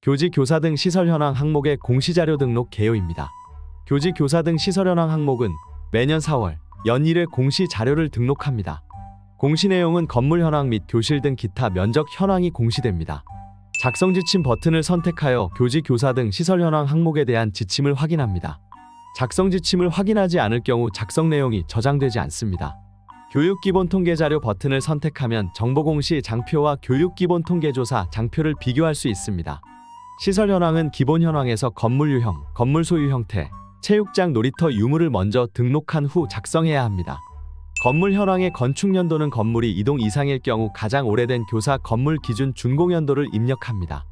교지, 교사 등 시설 현황 항목의 공시자료 등록 개요입니다. 교지, 교사 등 시설 현황 항목은 매년 4월 연 1회 공시 자료를 등록합니다. 공시 내용은 건물 현황 및 교실 등 기타 면적 현황이 공시됩니다. 작성 지침 버튼을 선택하여 교지, 교사 등 시설 현황 항목에 대한 지침을 확인합니다. 작성 지침을 확인하지 않을 경우 작성 내용이 저장되지 않습니다. 교육기본통계자료 버튼을 선택하면 정보공시 장표와 교육기본통계조사 장표를 비교할 수 있습니다. 시설 현황은 기본 현황에서 건물 유형, 건물 소유 형태, 체육장, 놀이터 유무를 먼저 등록한 후 작성해야 합니다. 건물 현황의 건축 연도는 건물이 2동 이상일 경우 가장 오래된 교사 건물 기준 준공 연도를 입력합니다.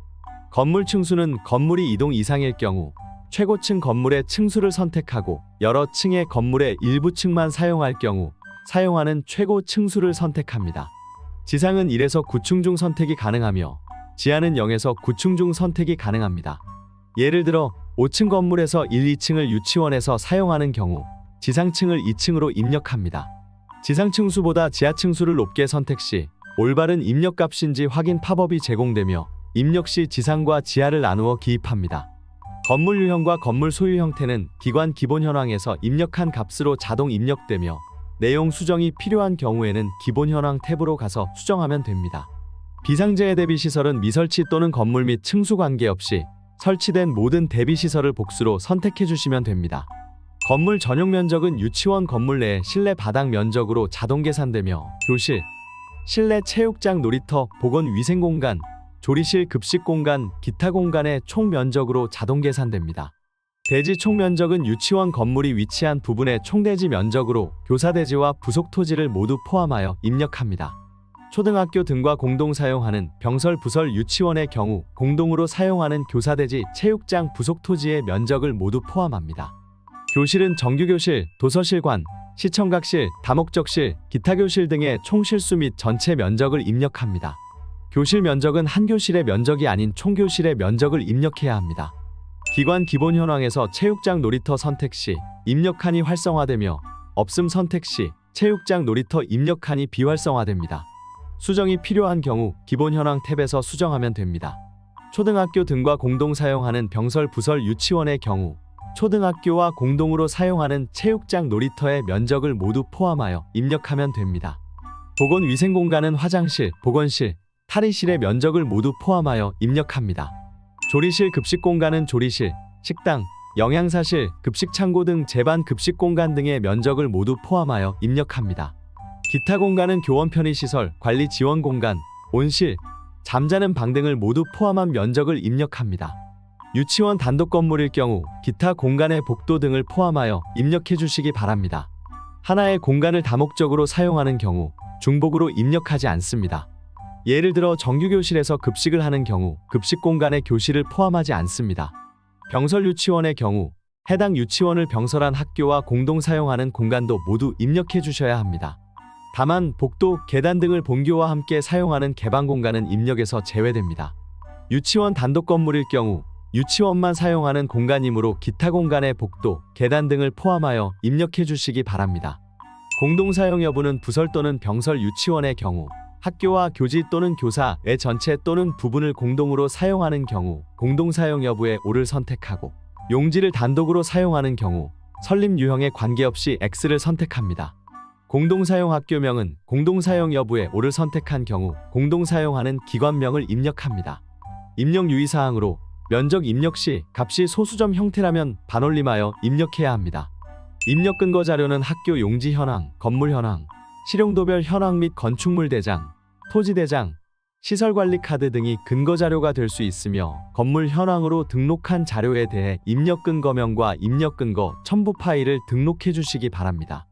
건물 층수는 건물이 2동 이상일 경우 최고층 건물의 층수를 선택하고 여러 층의 건물의 일부 층만 사용할 경우 사용하는 최고 층수를 선택합니다. 지상은 1에서 9층 중 선택이 가능하며 지하는 0에서 9층 중 선택이 가능합니다. 예를 들어 5층 건물에서 1, 2층을 유치원에서 사용하는 경우 지상층을 2층으로 입력합니다. 지상 층수보다 지하 층수를 높게 선택 시 올바른 입력값인지 확인 팝업이 제공되며 입력 시 지상과 지하를 나누어 기입합니다. 건물 유형과 건물 소유 형태는 기관 기본 현황에서 입력한 값으로 자동 입력되며 내용 수정이 필요한 경우에는 기본 현황 탭으로 가서 수정하면 됩니다. 비상재해 대비 시설은 미설치 또는 건물 및 층수 관계없이 설치된 모든 대비 시설을 복수로 선택해 주시면 됩니다. 건물 전용 면적은 유치원 건물 내의 실내 바닥 면적으로 자동 계산되며 교실, 실내 체육장, 놀이터, 보건위생공간, 조리실, 급식공간, 기타 공간의 총 면적으로 자동 계산됩니다. 대지 총 면적은 유치원 건물이 위치한 부분의 총대지 면적으로 교사대지와 부속 토지를 모두 포함하여 입력합니다. 초등학교 등과 공동 사용하는 병설, 부설, 유치원의 경우 공동으로 사용하는 교사대지, 체육장, 부속 토지의 면적을 모두 포함합니다. 교실은 정규교실, 도서실관, 시청각실, 다목적실, 기타 교실 등의 총 실수 및 전체 면적을 입력합니다. 교실 면적은 한 교실의 면적이 아닌 총 교실의 면적을 입력해야 합니다. 기관 기본 현황에서 체육장, 놀이터 선택 시 입력칸이 활성화되며 없음 선택 시 체육장, 놀이터 입력칸이 비활성화됩니다. 수정이 필요한 경우 기본 현황 탭에서 수정하면 됩니다. 초등학교 등과 공동 사용하는 병설, 부설, 유치원의 경우 초등학교와 공동으로 사용하는 체육장, 놀이터의 면적을 모두 포함하여 입력하면 됩니다. 보건위생공간은 화장실, 보건실, 탈의실의 면적을 모두 포함하여 입력합니다. 조리실, 급식공간은 조리실, 식당, 영양사실, 급식창고 등 제반 급식공간 등의 면적을 모두 포함하여 입력합니다. 기타 공간은 교원 편의시설, 관리 지원 공간, 온실, 잠자는 방 등을 모두 포함한 면적을 입력합니다. 유치원 단독 건물일 경우 기타 공간의 복도 등을 포함하여 입력해 주시기 바랍니다. 하나의 공간을 다목적으로 사용하는 경우 중복으로 입력하지 않습니다. 예를 들어 정규교실에서 급식을 하는 경우 급식 공간에 교실을 포함하지 않습니다. 병설 유치원의 경우 해당 유치원을 병설한 학교와 공동 사용하는 공간도 모두 입력해 주셔야 합니다. 다만 복도, 계단 등을 본교와 함께 사용하는 개방 공간은 입력에서 제외됩니다. 유치원 단독 건물일 경우 유치원만 사용하는 공간이므로 기타 공간의 복도, 계단 등을 포함하여 입력해 주시기 바랍니다. 공동 사용 여부는 부설 또는 병설 유치원의 경우 학교와 교지 또는 교사의 전체 또는 부분을 공동으로 사용하는 경우 공동 사용 여부에 오를 선택하고 용지를 단독으로 사용하는 경우 설립 유형에 관계없이 X를 선택합니다. 공동 사용 학교명은 공동 사용 여부에 오를 선택한 경우 공동 사용하는 기관명을 입력합니다. 입력 유의사항으로 면적 입력 시 값이 소수점 형태라면 반올림하여 입력해야 합니다. 입력 근거 자료는 학교 용지 현황, 건물 현황, 실용도별 현황 및 건축물 대장, 토지 대장, 시설관리 카드 등이 근거 자료가 될 수 있으며 건물 현황으로 등록한 자료에 대해 입력 근거명과 입력 근거 첨부 파일을 등록해 주시기 바랍니다.